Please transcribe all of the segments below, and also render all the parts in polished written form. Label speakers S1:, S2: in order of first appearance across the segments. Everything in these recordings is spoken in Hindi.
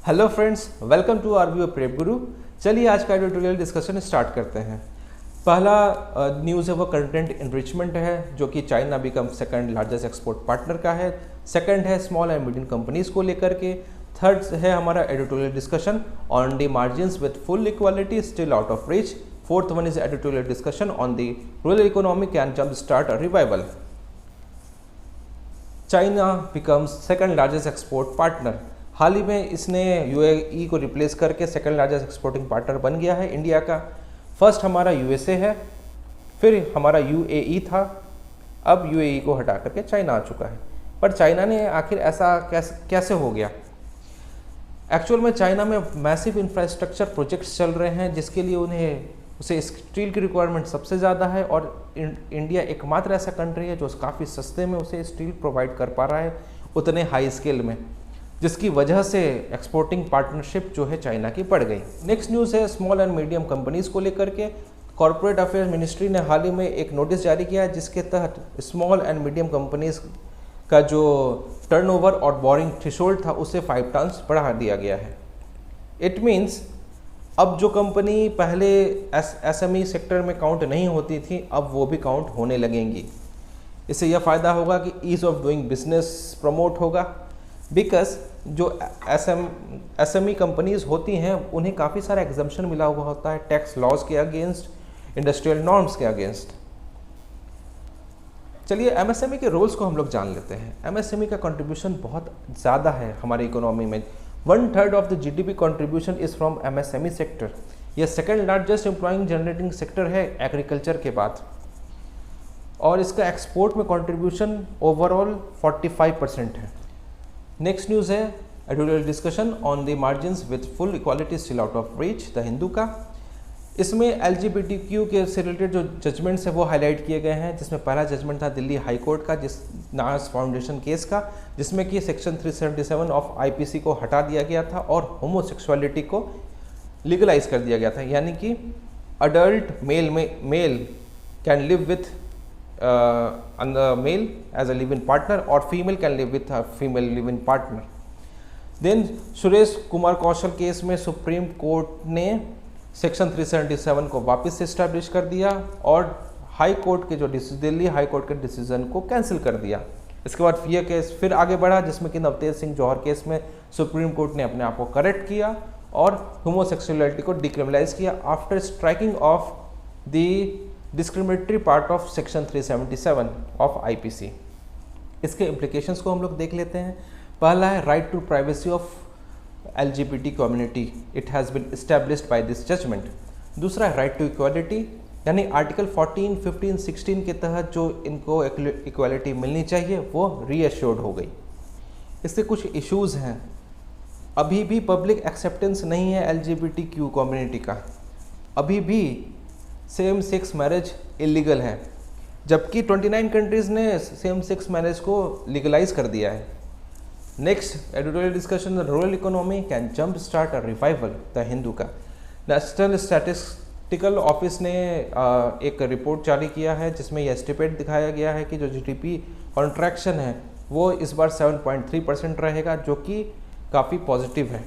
S1: Hello friends, welcome to RBO prep Guru. चलिए आज का ट्यूटोरियल डिस्कशन स्टार्ट करते हैं। पहला न्यूज़ है वो कंटेंट इनरिचमेंट है, जो कि China become second largest export partner का है। सेकंड है स्मॉल एंड मीडियम कंपनीज को लेकर के। थर्ड है हमारा editorial discussion on the margins with full equality still out of reach. Fourth one is editorial discussion on the rural economy can jump start a revival. China becomes second largest export partner. हाल ही में इसने यूएई को रिप्लेस करके सेकंड लार्जेस्ट एक्सपोर्टिंग पार्टनर बन गया है इंडिया का। फर्स्ट हमारा यूएसए है, फिर हमारा यूएई था, अब यूएई को हटा करके चाइना आ चुका है। पर चाइना ने आखिर ऐसा कैसे हो गया? एक्चुअल में चाइना में मैसिव इंफ्रास्ट्रक्चर प्रोजेक्ट्स चल रहे हैं, जिसके लिए उसे स्टील की रिक्वायरमेंट सबसे ज़्यादा है, और इंडिया एकमात्र ऐसा कंट्री है जो काफ़ी सस्ते में उसे स्टील प्रोवाइड कर पा रहा है उतने हाई स्केल में, जिसकी वजह से एक्सपोर्टिंग पार्टनरशिप जो है चाइना की बढ़ गई। नेक्स्ट न्यूज़ है स्मॉल एंड मीडियम कंपनीज को लेकर के। कॉर्पोरेट अफेयर्स मिनिस्ट्री ने हाल ही में एक नोटिस जारी किया है, जिसके तहत स्मॉल एंड मीडियम कंपनीज का जो टर्नओवर और बोरिंग थ्रेशोल्ड था उसे 5 टाइम्स बढ़ा दिया गया है। इट मीन्स अब जो कंपनी पहले एसएमई सेक्टर में काउंट नहीं होती थी, अब वो भी काउंट होने लगेंगी। इससे यह फ़ायदा होगा कि ease of doing business promote होगा, बिकॉज जो एसएमई कंपनीज होती हैं उन्हें काफ़ी सारा एग्जम्पशन मिला हुआ होता है टैक्स लॉज के अगेंस्ट, इंडस्ट्रियल नॉर्म्स के अगेंस्ट। चलिए एमएसएमई के रोल्स को हम लोग जान लेते हैं। एमएसएमई का कंट्रीब्यूशन बहुत ज़्यादा है हमारी इकोनॉमी में। 1/3 of the GDP contribution is from MSME sector. यह second largest employing generating sector है एग्रीकल्चर के बाद, और इसका एक्सपोर्ट में कंट्रीब्यूशन ओवरऑल 45% है। नेक्स्ट न्यूज़ है editorial discussion on the margins with full equality still out of reach, the Hindu का। इसमें एलजीबीटीक्यू के से रिलेटेड जो जजमेंट्स है वो हाईलाइट किए गए हैं, जिसमें पहला जजमेंट था दिल्ली हाई कोर्ट का, जिस नास फाउंडेशन केस का, जिसमें कि सेक्शन 377 ऑफ आईपीसी को हटा दिया गया था और होमोसेक्सुअलिटी को लीगलाइज कर दिया गया था। यानी कि adult male can live with male as a live in partner, और female can live with a female live in partner. Then Suresh Kumar Kaushal case में सुप्रीम कोर्ट ने सेक्शन 377 को वापस से इस्टेब्लिश कर दिया और हाई कोर्ट के जो दिल्ली हाई कोर्ट के डिसीजन को कैंसिल कर दिया। इसके बाद यह केस फिर आगे बढ़ा, जिसमें कि नवतेज सिंह जौहर केस में सुप्रीम कोर्ट ने अपने आप को करेक्ट किया और होमोसेक्सुअलिटी को डिक्रिमिनलाइज किया after striking off the discriminatory part of section 377 of IPC. इसके इम्प्लीकेशंस को हम लोग देख लेते हैं। पहला है right to privacy of LGBT community, it has been established by this judgment. दूसरा है राइट टू इक्वालिटी, यानी आर्टिकल 14, 15, 16 के तहत जो इनको इक्वालिटी मिलनी चाहिए वो रीअश्योर्ड हो गई। इससे कुछ इश्यूज़ हैं, अभी भी पब्लिक एक्सेप्टेंस नहीं है LGBTQ कम्युनिटी का, अभी भी सेम सेक्स मैरिज इलीगल है, जबकि 29 कंट्रीज़ ने सेम सेक्स मैरिज को लीगलाइज कर दिया है। Next editorial discussion, rural economy can jump start a revival, the Hindu का। नेशनल स्टैटिस्टिकल ऑफिस ने एक रिपोर्ट जारी किया है, जिसमें यह एस्टिमेट दिखाया गया है कि जो जीडीपी कॉन्ट्रैक्शन है वो इस बार 7.3% रहेगा, जो कि काफ़ी पॉजिटिव है।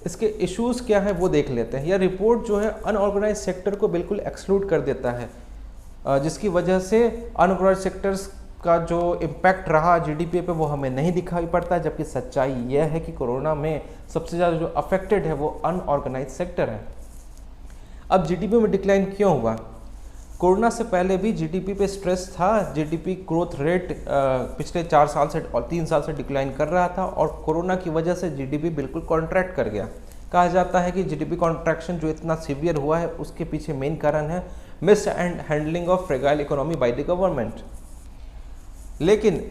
S1: इसके इश्यूज़ क्या है वो देख लेते हैं। यह रिपोर्ट जो है अनऑर्गेनाइज सेक्टर को बिल्कुल एक्सक्लूड कर देता है, जिसकी वजह से अनऑर्गेनाइज सेक्टर्स का जो इम्पैक्ट रहा जीडीपी पे वो हमें नहीं दिखाई पड़ता, जबकि सच्चाई यह है कि कोरोना में सबसे ज़्यादा जो अफेक्टेड है वो अनऑर्गेनाइज सेक्टर है। अब जीडीपी में डिक्लाइन क्यों हुआ? कोरोना से पहले भी जीडीपी पे स्ट्रेस था, जीडीपी ग्रोथ रेट पिछले 4 साल से और 3 साल से डिक्लाइन कर रहा था, और कोरोना की वजह से जीडीपी बिल्कुल कॉन्ट्रैक्ट कर गया। कहा जाता है कि जीडीपी कॉन्ट्रैक्शन जो इतना सीवियर हुआ है उसके पीछे मेन कारण है miss and handling of fragile economy by the government. लेकिन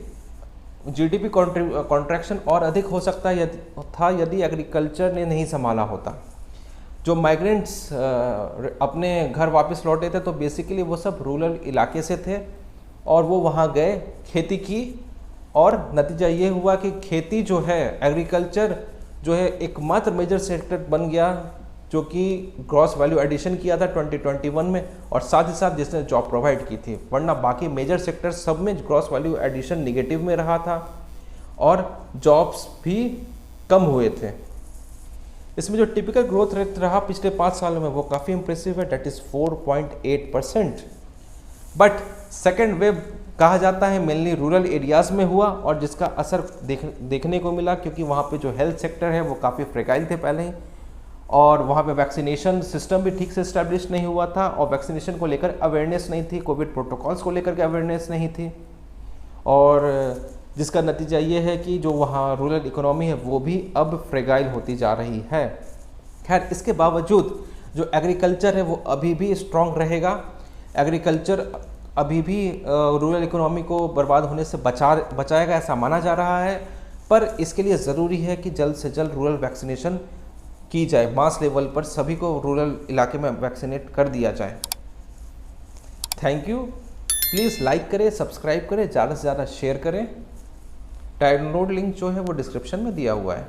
S1: जीडीपी कॉन्ट्रैक्शन और अधिक हो सकता था यदि एग्रीकल्चर ने नहीं संभाला होता। जो माइग्रेंट्स अपने घर वापस लौटे थे तो बेसिकली वो सब रूरल इलाके से थे, और वो वहाँ गए, खेती की, और नतीजा ये हुआ कि खेती जो है, एग्रीकल्चर जो है एकमात्र मेजर सेक्टर बन गया जो कि ग्रॉस वैल्यू एडिशन किया था 2021 में, और साथ ही साथ जिसने जॉब प्रोवाइड की थी, वरना बाकी मेजर सेक्टर सब में ग्रॉस वैल्यू एडिशन निगेटिव में रहा था और जॉब्स भी कम हुए थे। इसमें जो टिपिकल ग्रोथ रेट रहा पिछले 5 सालों में वो काफ़ी इंप्रेसिव है, that is 4.8%। But second wave कहा जाता है मेनली रूरल एरियाज़ में हुआ और जिसका असर देखने को मिला, क्योंकि वहाँ पे जो हेल्थ सेक्टर है वो काफ़ी फ्रेगाइल थे पहले ही, और वहाँ पे वैक्सीनेशन सिस्टम भी ठीक से इस्टेब्लिश नहीं हुआ था, और वैक्सीनेशन को लेकर अवेयरनेस नहीं थी, कोविड प्रोटोकॉल्स को लेकर के अवेयरनेस नहीं थी, और जिसका नतीजा ये है कि जो वहाँ रूरल इकोनॉमी है वो भी अब फ्रेगाइल होती जा रही है। खैर, इसके बावजूद जो एग्रीकल्चर है वो अभी भी स्ट्रॉन्ग रहेगा। एग्रीकल्चर अभी भी रूरल इकोनॉमी को बर्बाद होने से बचाएगा ऐसा माना जा रहा है, पर इसके लिए ज़रूरी है कि जल्द से जल्द रूरल वैक्सीनेशन की जाए, मास लेवल पर सभी को रूरल इलाके में वैक्सीनेट कर दिया जाए। Thank you. प्लीज़ लाइक करें, सब्सक्राइब करें, ज़्यादा से ज़्यादा शेयर करें। डाउनलोड लिंक जो है वो डिस्क्रिप्शन में दिया हुआ है।